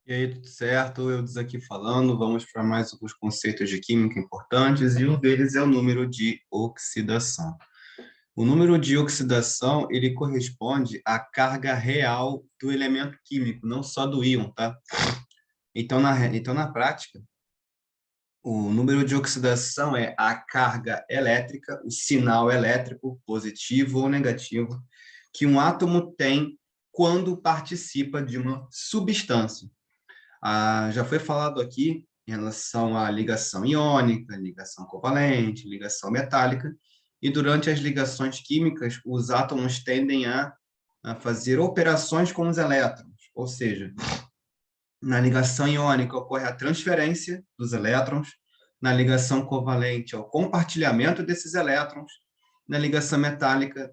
E aí, tudo certo? Eudes aqui falando. Vamos para mais alguns conceitos de química importantes e um deles é o número de oxidação. O número de oxidação, ele corresponde à carga real do elemento químico, não só do íon, tá? Então, na prática, o número de oxidação é a carga elétrica, o sinal elétrico, positivo ou negativo, que um átomo tem quando participa de uma substância. Já foi falado aqui em relação à ligação iônica, ligação covalente, ligação metálica, e durante as ligações químicas, os átomos tendem a fazer operações com os elétrons, ou seja, na ligação iônica ocorre a transferência dos elétrons, na ligação covalente, o compartilhamento desses elétrons, na ligação metálica,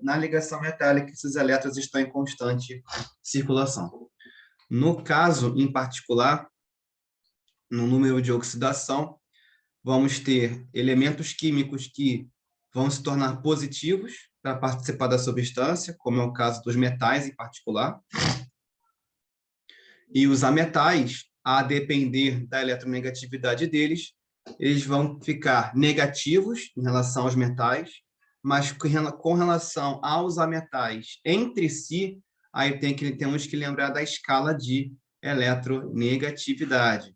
esses elétrons estão em constante circulação. No caso, em particular, no número de oxidação, vamos ter elementos químicos que vão se tornar positivos para participar da substância, como é o caso dos metais em particular, e os ametais, a depender da eletronegatividade deles, eles vão ficar negativos em relação aos metais, mas com relação aos ametais entre si, aí temos que lembrar da escala de eletronegatividade.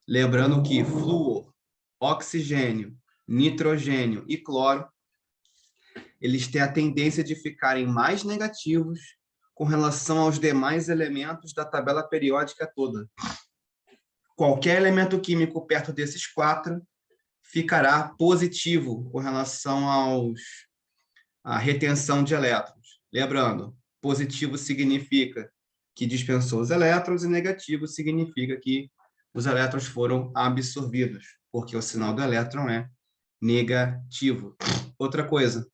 Lembrando que flúor, oxigênio, nitrogênio e cloro, eles têm a tendência de ficarem mais negativos com relação aos demais elementos da tabela periódica toda. Qualquer elemento químico perto desses quatro ficará positivo com relação à retenção de elétrons. Lembrando, positivo significa que dispensou os elétrons e negativo significa que os elétrons foram absorvidos, porque o sinal do elétron é negativo. Outra coisa,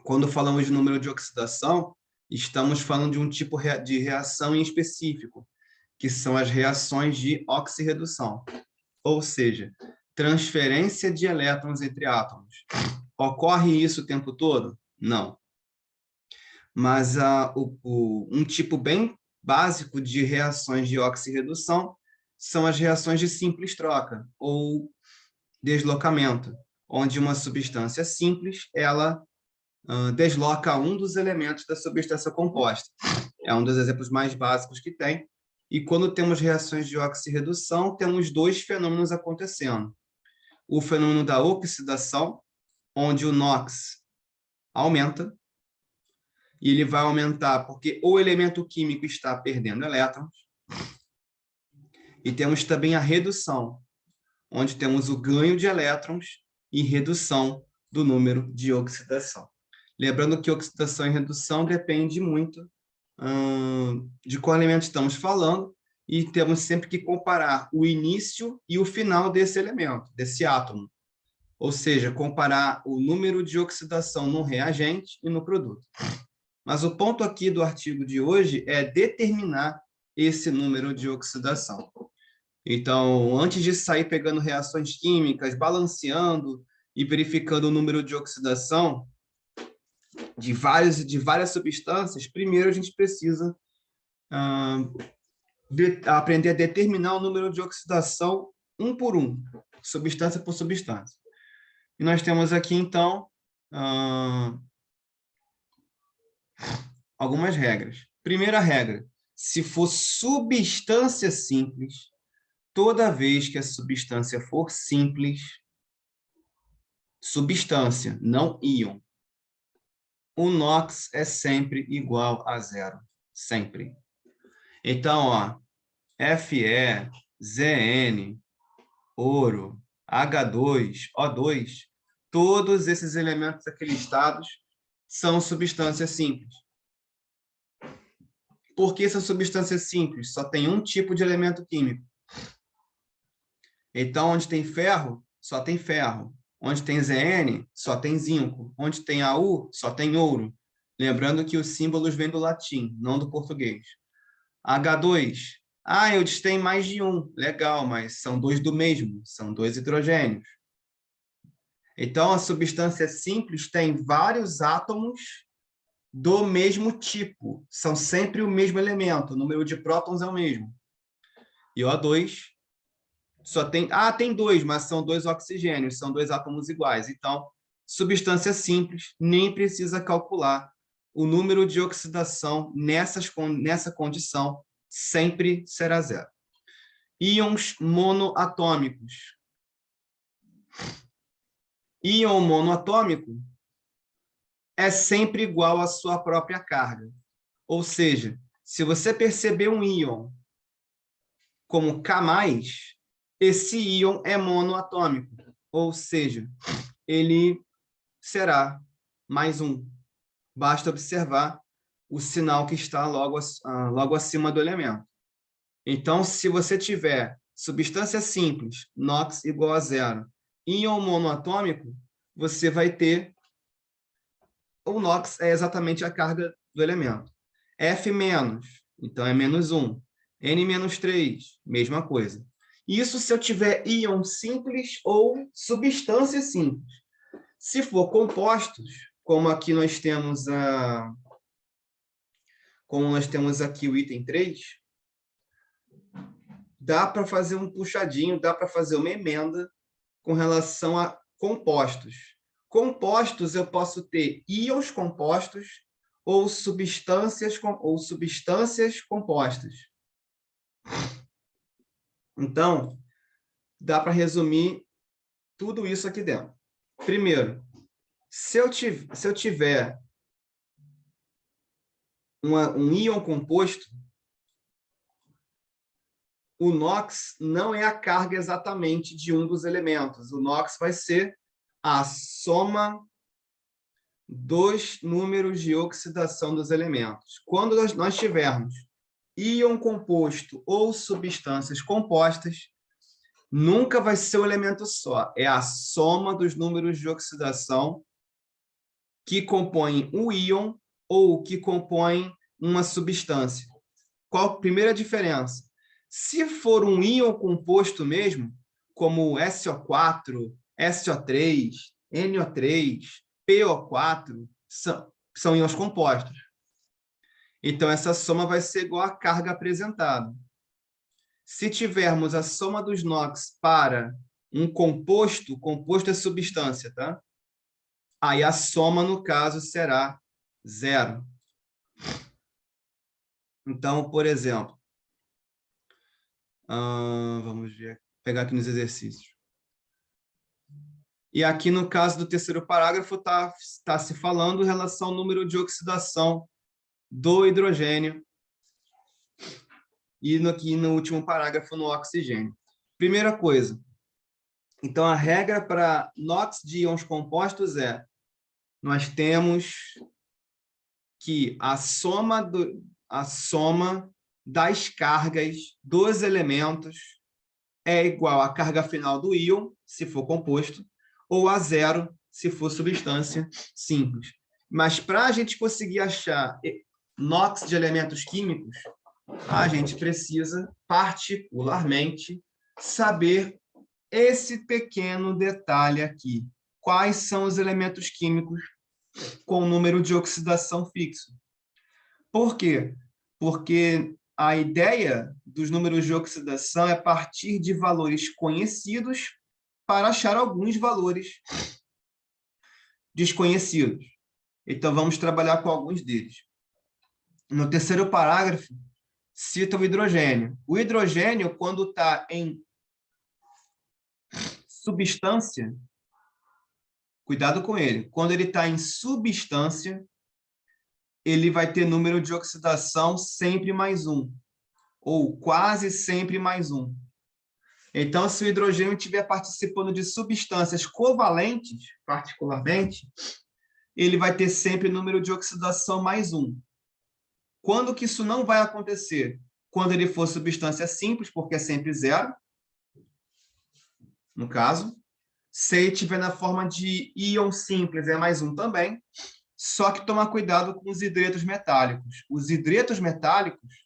quando falamos de número de oxidação, estamos falando de um tipo de reação em específico, que são as reações de oxirredução, ou seja, transferência de elétrons entre átomos. Ocorre isso o tempo todo? Não. Mas um tipo bem básico de reações de oxirredução são as reações de simples troca, ou deslocamento, onde uma substância simples, ela desloca um dos elementos da substância composta. É um dos exemplos mais básicos que tem. E quando temos reações de oxirredução, temos dois fenômenos acontecendo. O fenômeno da oxidação, onde o NOx aumenta, e ele vai aumentar porque o elemento químico está perdendo elétrons. E temos também a redução, onde temos o ganho de elétrons e redução do número de oxidação. Lembrando que oxidação e redução depende muito de qual elemento estamos falando, e temos sempre que comparar o início e o final desse elemento, desse átomo. Ou seja, comparar o número de oxidação no reagente e no produto. Mas o ponto aqui do artigo de hoje é determinar esse número de oxidação. Então, antes de sair pegando reações químicas, balanceando e verificando o número de oxidação de várias substâncias, primeiro a gente precisa aprender a determinar o número de oxidação um por um, substância por substância. E nós temos aqui, então, algumas regras. Primeira regra, se for substância simples, toda vez que a substância for simples, substância, não íon, o NOx é sempre igual a zero. Sempre. Então, ó, Fe, Zn, ouro, H2, O2, todos esses elementos aqui listados são substâncias simples. Por que são substâncias simples? Só tem um tipo de elemento químico. Então, onde tem ferro, só tem ferro. Onde tem Zn, só tem zinco. Onde tem Au, só tem ouro. Lembrando que os símbolos vêm do latim, não do português. H2. Eudes tem mais de um. Legal, mas são dois do mesmo. São dois hidrogênios. Então, a substância simples tem vários átomos do mesmo tipo. São sempre o mesmo elemento. O número de prótons é o mesmo. E O2 só tem... Ah, tem dois, mas são dois oxigênios, são dois átomos iguais. Então, substância simples, nem precisa calcular. O número de oxidação nessa condição sempre será zero. Íons monoatômicos. Íon monoatômico é sempre igual à sua própria carga. Ou seja, se você perceber um íon como K+, esse íon é monoatômico. Ou seja, ele será mais um. Basta observar o sinal que está logo acima do elemento. Então, se você tiver substância simples, NOx igual a zero, íon monoatômico, você vai ter o NOx é exatamente a carga do elemento. F-, então é -1. N-3, mesma coisa. Isso se eu tiver íon simples ou substância simples. Se for compostos, como aqui nós temos aqui o item 3, dá para fazer um puxadinho, dá para fazer uma emenda com relação a compostos. Compostos, eu posso ter íons compostos ou substâncias compostas. Então, dá para resumir tudo isso aqui dentro. Primeiro, se eu tiver um íon composto, o NOx não é a carga exatamente de um dos elementos. O NOx vai ser a soma dos números de oxidação dos elementos. Quando nós tivermos íon composto ou substâncias compostas, nunca vai ser um elemento só. É a soma dos números de oxidação que compõem um íon ou que compõem uma substância. Qual a primeira diferença? Se for um íon composto mesmo, como SO4, SO3, NO3, PO4, são íons compostos. Então, essa soma vai ser igual à carga apresentada. Se tivermos a soma dos NOx para um composto, composto é substância, tá? Aí a soma, no caso, será zero. Então, por exemplo, vamos ver, pegar aqui nos exercícios. E aqui, no caso do terceiro parágrafo, tá se falando em relação ao número de oxidação do hidrogênio e aqui no último parágrafo, no oxigênio. Primeira coisa, então a regra para NOx de íons compostos é, nós temos que a soma das cargas dos elementos é igual à carga final do íon, se for composto, ou a zero, se for substância simples. Mas para a gente conseguir achar NOx de elementos químicos, a gente precisa, particularmente, saber esse pequeno detalhe aqui. Quais são os elementos químicos com número de oxidação fixo? Por quê? Porque a ideia dos números de oxidação é partir de valores conhecidos para achar alguns valores desconhecidos. Então, vamos trabalhar com alguns deles. No terceiro parágrafo, cita o hidrogênio. O hidrogênio, quando está em substância, cuidado com ele, quando ele está em substância, ele vai ter número de oxidação sempre mais um, ou quase sempre mais um. Então, se o hidrogênio estiver participando de substâncias covalentes, particularmente, ele vai ter sempre número de oxidação mais um. Quando que isso não vai acontecer? Quando ele for substância simples, porque é sempre zero, no caso. Se ele estiver na forma de íon simples, é mais um também. Só que tomar cuidado com os hidretos metálicos. Os hidretos metálicos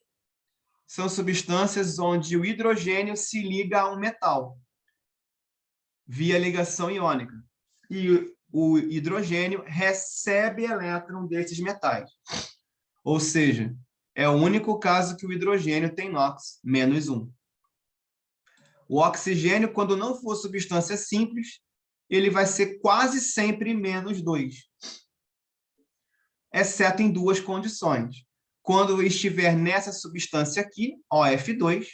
são substâncias onde o hidrogênio se liga a um metal via ligação iônica. E o hidrogênio recebe elétron desses metais. Ou seja, é o único caso que o hidrogênio tem NOx, -1. O oxigênio, quando não for substância simples, ele vai ser quase sempre menos 2, exceto em duas condições. Quando estiver nessa substância aqui, OF2,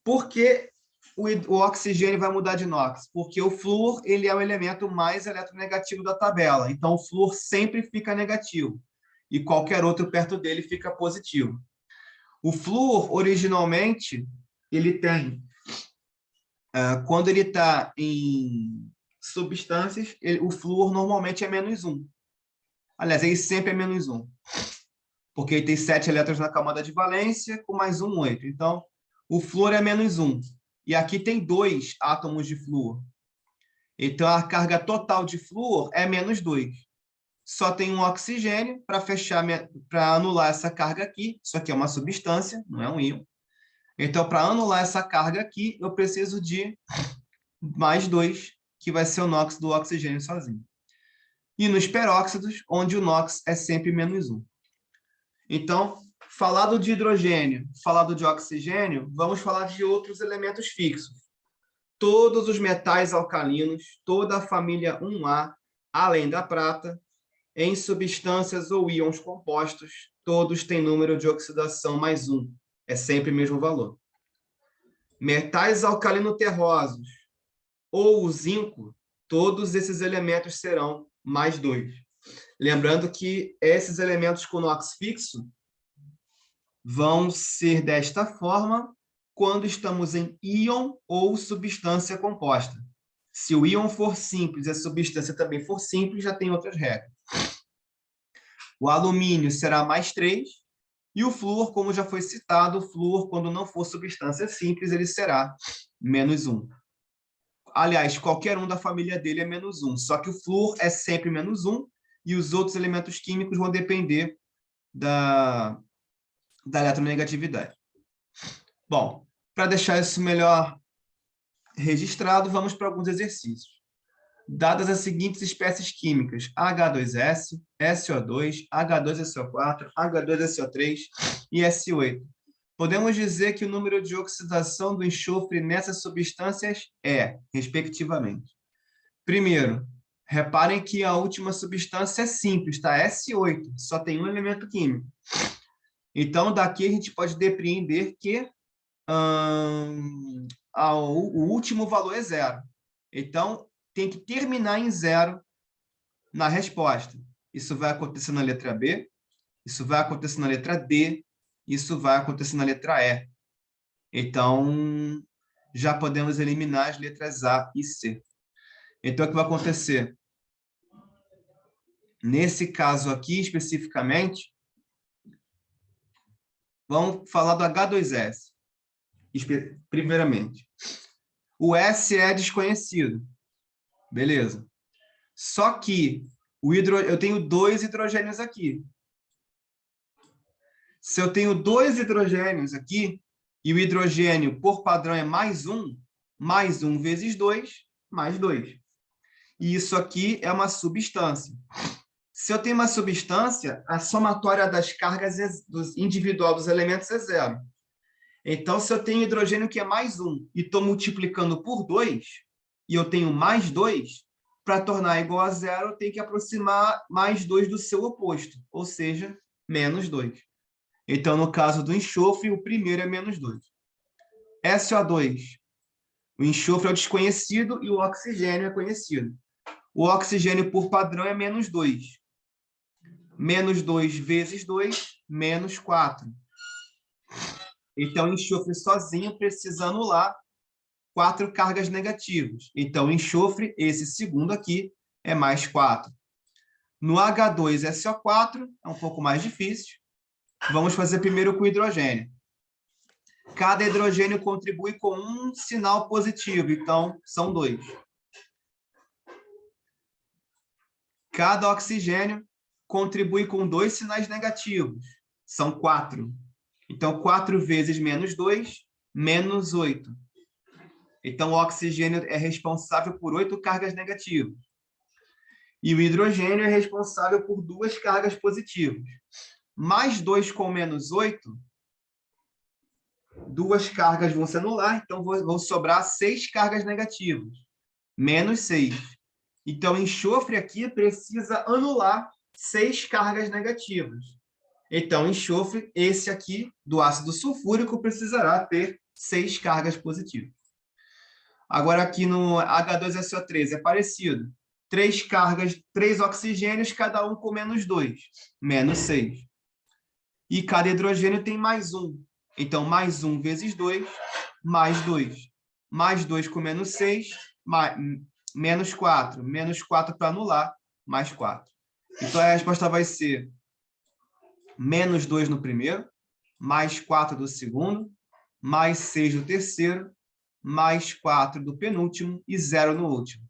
por que o oxigênio vai mudar de NOx? Porque o flúor ele é o elemento mais eletronegativo da tabela. Então, o flúor sempre fica negativo. E qualquer outro perto dele fica positivo. O flúor, originalmente, ele tem... quando ele está em substâncias, o flúor normalmente é menos 1. Aliás, ele sempre é menos 1. Porque ele tem 7 elétrons na camada de valência, com mais 1, 8. Então, o flúor é menos 1. E aqui tem 2 átomos de flúor. Então, a carga total de flúor é menos 2. Só tem um oxigênio para fechar, para anular essa carga aqui. Isso aqui é uma substância, não é um íon. Então, para anular essa carga aqui, eu preciso de mais 2, que vai ser o NOx do oxigênio sozinho. E nos peróxidos, onde o NOx é sempre menos 1. Então, falado de hidrogênio, falado de oxigênio, vamos falar de outros elementos fixos. Todos os metais alcalinos, toda a família 1A, além da prata, em substâncias ou íons compostos, todos têm número de oxidação mais 1. É sempre o mesmo valor. Metais alcalino-terrosos ou o zinco, todos esses elementos serão mais 2. Lembrando que esses elementos com NOx fixo vão ser desta forma quando estamos em íon ou substância composta. Se o íon for simples e a substância também for simples, já tem outras regras. O alumínio será mais 3, e o flúor, como já foi citado, o flúor, quando não for substância simples, ele será menos 1. Aliás, qualquer um da família dele é menos 1, só que o flúor é sempre menos 1, e os outros elementos químicos vão depender da eletronegatividade. Bom, para deixar isso melhor registrado, vamos para alguns exercícios. Dadas as seguintes espécies químicas, H2S, SO2, H2SO4, H2SO3 e SO8. Podemos dizer que o número de oxidação do enxofre nessas substâncias é, respectivamente. Primeiro, reparem que a última substância é simples, tá? SO8, só tem um elemento químico. Então, daqui a gente pode depreender que o último valor é 0. Então, tem que terminar em 0 na resposta. Isso vai acontecer na letra B, isso vai acontecer na letra D, isso vai acontecer na letra E. Então, já podemos eliminar as letras A e C. Então, o que vai acontecer? Nesse caso aqui, especificamente, vamos falar do H2S, primeiramente. O S é desconhecido. Beleza. Só que eu tenho 2 hidrogênios aqui. Se eu tenho 2 hidrogênios aqui, e o hidrogênio, por padrão, é mais 1 vezes 2, mais 2. E isso aqui é uma substância. Se eu tenho uma substância, a somatória das cargas individual dos elementos é 0. Então, se eu tenho hidrogênio que é mais 1 e estou multiplicando por 2, e eu tenho mais 2, para tornar igual a 0, eu tenho que aproximar mais 2 do seu oposto, ou seja, menos 2. Então, no caso do enxofre, o primeiro é menos 2. SO2. O enxofre é o desconhecido e o oxigênio é conhecido. O oxigênio, por padrão, é menos 2. Menos 2 vezes 2, menos 4. Então, o enxofre sozinho precisa anular 4 cargas negativas. Então, o enxofre, esse segundo aqui, é mais 4. No H2SO4, é um pouco mais difícil. Vamos fazer primeiro com o hidrogênio. Cada hidrogênio contribui com um sinal positivo, então, são 2. Cada oxigênio contribui com 2 sinais negativos, são 4. Então, 4 vezes menos 2, menos 8. Então, o oxigênio é responsável por 8 cargas negativas. E o hidrogênio é responsável por 2 cargas positivas. Mais 2 com menos 8 duas cargas vão se anular, então vão sobrar 6 cargas negativas. Menos 6. Então, o enxofre aqui precisa anular 6 cargas negativas. Então, enxofre, esse aqui, do ácido sulfúrico, precisará ter 6 cargas positivas. Agora, aqui no H2SO3 é parecido. 3 cargas, 3 oxigênios, cada um com menos 2. Menos 6. E cada hidrogênio tem mais 1. Então, mais 1 vezes 2, mais 2. Mais 2 com menos 6, menos 4. Menos 4 para anular, mais 4. Então, a resposta vai ser menos 2 no primeiro, mais 4 do segundo, mais 6 do terceiro, mais 4 do penúltimo e 0 no último.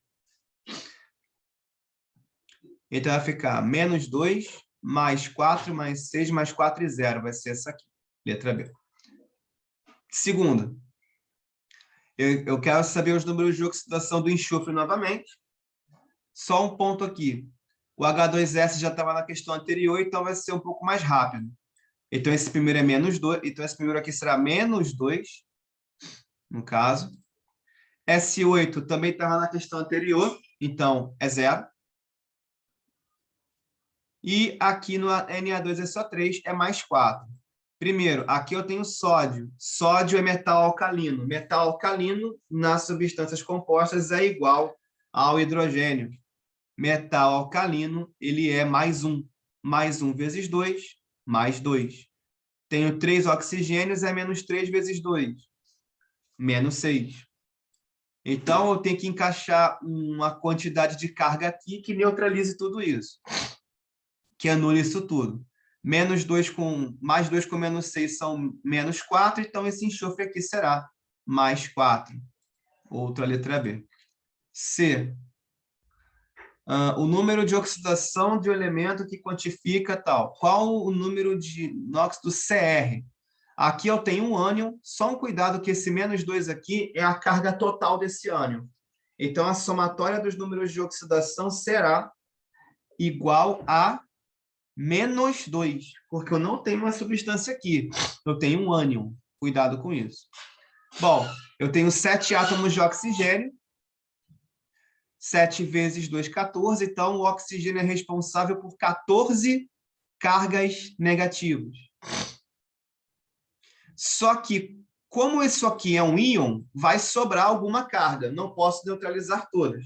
Então, vai ficar menos 2, mais 4, mais 6, mais 4 e 0. Vai ser essa aqui, letra B. Segunda, eu quero saber os números de oxidação do enxofre novamente. Só um ponto aqui. O H2S já estava na questão anterior, então vai ser um pouco mais rápido. Então, esse primeiro é menos 2. Então, esse primeiro aqui será menos 2, no caso. S8 também estava na questão anterior, então é 0. E aqui no Na2SO3 é mais 4. Primeiro, aqui eu tenho sódio. Sódio é metal alcalino. Metal alcalino, nas substâncias compostas, é igual ao hidrogênio. Metal alcalino, ele é mais 1. Mais 1 vezes 2, mais 2. Tenho 3 oxigênios, é menos 3 vezes 2. Menos 6. Então, eu tenho que encaixar uma quantidade de carga aqui que neutralize tudo isso. Que anule isso tudo. Mais 2 com menos 6 são menos 4, então esse enxofre aqui será mais 4. Outra letra B. C. O número de oxidação de um elemento que quantifica tal. Qual o número de NOx do CR? Aqui eu tenho um ânion, só um cuidado que esse menos 2 aqui é a carga total desse ânion. Então, a somatória dos números de oxidação será igual a menos 2, porque eu não tenho uma substância aqui, eu tenho um ânion. Cuidado com isso. Bom, eu tenho 7 átomos de oxigênio, 7 vezes 2, 14, então o oxigênio é responsável por 14 cargas negativas. Só que, como isso aqui é um íon, vai sobrar alguma carga, não posso neutralizar todas.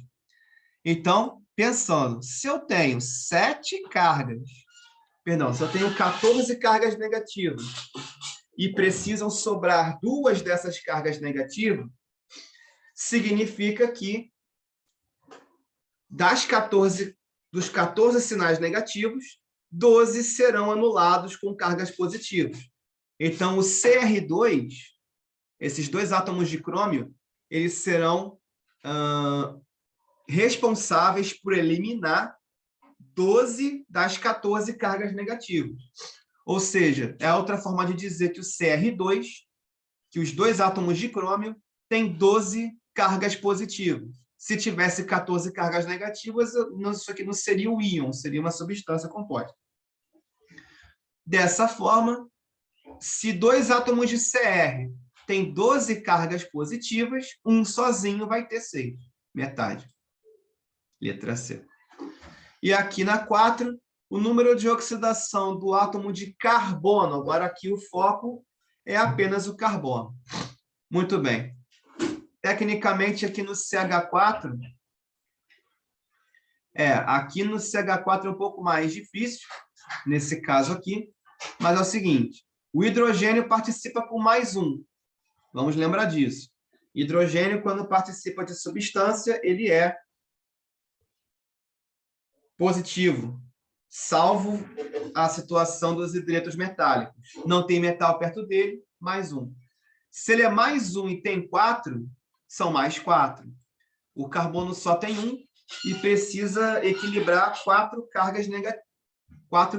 Então, pensando, se eu tenho 7 cargas, se eu tenho 14 cargas negativas e precisam sobrar 2 dessas cargas negativas, significa que dos 14 sinais negativos, 12 serão anulados com cargas positivas. Então, o Cr2, esses 2 átomos de crômio, eles serão responsáveis por eliminar 12 das 14 cargas negativas. Ou seja, é outra forma de dizer que o Cr2, que os 2 átomos de crômio, têm 12 cargas positivas. Se tivesse 14 cargas negativas, isso aqui não seria um íon, seria uma substância composta. Dessa forma, se 2 átomos de Cr têm 12 cargas positivas, um sozinho vai ter 6, metade. Letra C. E aqui na 4, o número de oxidação do átomo de carbono. Agora aqui o foco é apenas o carbono. Muito bem. Tecnicamente, aqui no CH4, aqui no CH4 é um pouco mais difícil, nesse caso aqui, mas é o seguinte, o hidrogênio participa por mais 1. Vamos lembrar disso. Hidrogênio, quando participa de substância, ele é positivo, salvo a situação dos hidretos metálicos. Não tem metal perto dele, mais 1. Se ele é mais 1 e tem 4, são mais 4. O carbono só tem 1 e precisa equilibrar 4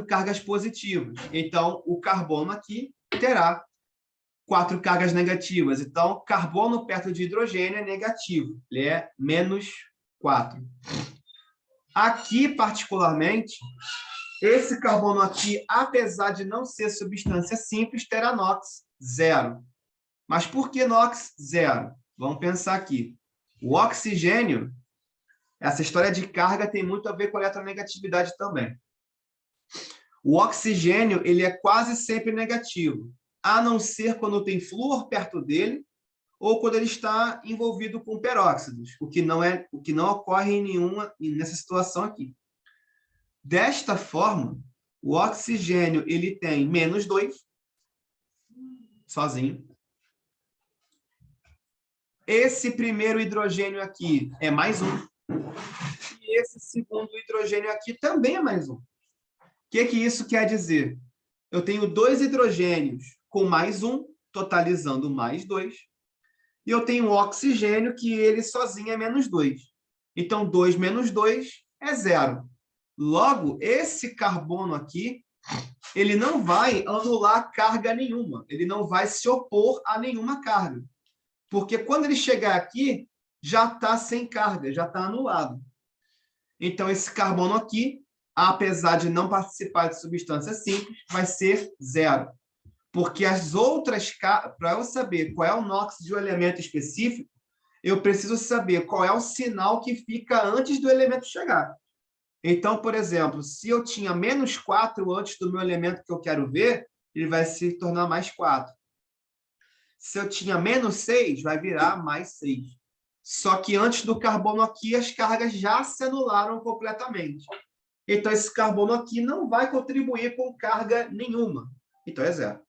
cargas positivas. Então, o carbono aqui terá 4 cargas negativas. Então, carbono perto de hidrogênio é negativo. Ele é menos 4. Aqui, particularmente, esse carbono aqui, apesar de não ser substância simples, terá NOx 0. Mas por que NOx 0? Vamos pensar aqui. O oxigênio, essa história de carga tem muito a ver com a eletronegatividade também. O oxigênio, ele é quase sempre negativo, a não ser quando tem flúor perto dele ou quando ele está envolvido com peróxidos, o que não ocorre nessa situação aqui. Desta forma, o oxigênio ele tem -2, sozinho. Esse primeiro hidrogênio aqui é +1. E esse segundo hidrogênio aqui também é +1. O que isso quer dizer? Eu tenho 2 hidrogênios com +1, totalizando +2. E eu tenho um oxigênio que ele sozinho é -2. Então, 2 menos 2 é 0. Logo, esse carbono aqui, ele não vai anular carga nenhuma. Ele não vai se opor a nenhuma carga. Porque quando ele chegar aqui, já está sem carga, já está anulado. Então, esse carbono aqui, apesar de não participar de substância simples, vai ser 0. Porque as outras, para eu saber qual é o NOx de um elemento específico, eu preciso saber qual é o sinal que fica antes do elemento chegar. Então, por exemplo, se eu tinha -4 antes do meu elemento que eu quero ver, ele vai se tornar +4. Se eu tinha -6, vai virar +6. Só que antes do carbono aqui, as cargas já se anularam completamente. Então, esse carbono aqui não vai contribuir com carga nenhuma. Então, é 0.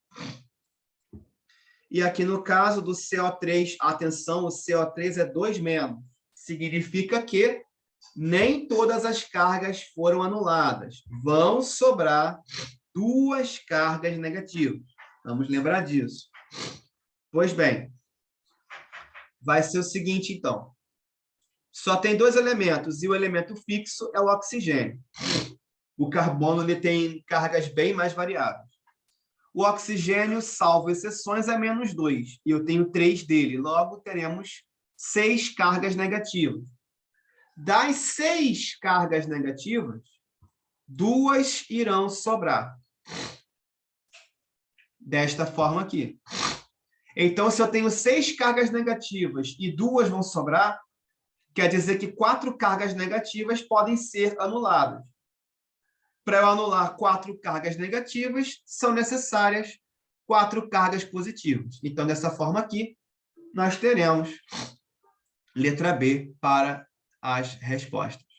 E aqui no caso do CO3, atenção, o CO3 é 2-. Significa que nem todas as cargas foram anuladas. Vão sobrar 2 cargas negativas. Vamos lembrar disso. Pois bem, vai ser o seguinte, então. Só tem 2 elementos, e o elemento fixo é o oxigênio. O carbono ele tem cargas bem mais variáveis. O oxigênio, salvo exceções, é -2, e eu tenho 3 dele. Logo, teremos 6 cargas negativas. Das 6 cargas negativas, 2 irão sobrar. Desta forma aqui. Então, se eu tenho 6 cargas negativas e 2 vão sobrar, quer dizer que 4 cargas negativas podem ser anuladas. Para eu anular 4 cargas negativas, são necessárias 4 cargas positivas. Então, dessa forma aqui, nós teremos letra B para as respostas.